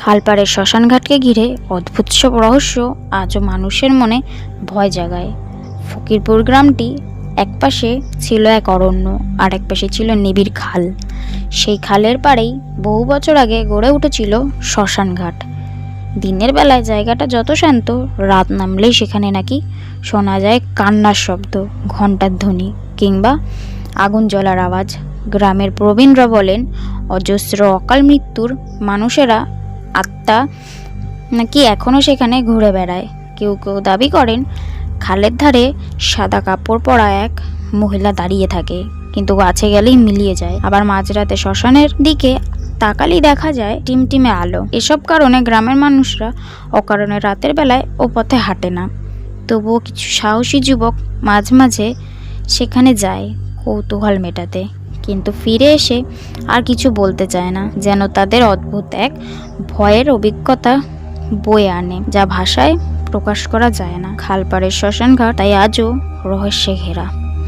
খালপাড়ের শ্মশানঘাটকে ঘিরে অদ্ভুত সব রহস্য আজও মানুষের মনে ভয় জাগায়। ফকিরপুর গ্রামটি একপাশে ছিল এক অরণ্য, আর এক পাশে ছিল নিবিড় খাল। সেই খালের পাড়েই বহু বছর আগে গড়ে উঠেছিল শ্মশানঘাট। দিনের বেলায় জায়গাটা যত শান্ত, রাত নামলেই সেখানে নাকি শোনা যায় কান্নার শব্দ, ঘণ্টার ধ্বনি কিংবা আগুন জ্বলার আওয়াজ। গ্রামের প্রবীণরা বলেন, অজস্র অকাল মৃত্যুর মানুষেরা আত্মা নাকি এখনও সেখানে ঘুরে বেড়ায়। কেউ কেউ দাবি করেন খালের ধারে সাদা কাপড় পরা এক মহিলা দাঁড়িয়ে থাকে, কিন্তু কাছে গেলেই মিলিয়ে যায়। আবার মাঝরাতে শ্মশানের দিকে তাকালেই দেখা যায় টিমটিমে আলো। এসব কারণে গ্রামের মানুষরা অকারণে রাতের বেলায় ও পথে হাঁটে না। তবুও কিছু সাহসী যুবক মাঝে মাঝে সেখানে যায় কৌতূহল মেটাতে, কিন্তু ফিরে এসে আর কিছু বলতে চায় না, যেন তাদের অদ্ভুত এক ভয়ের অভিজ্ঞতা বয়ে আনে, যা ভাষায় প্রকাশ করা যায় না। খালপাড়ের শ্মশানঘাট তাই আজও রহস্যে ঘেরা।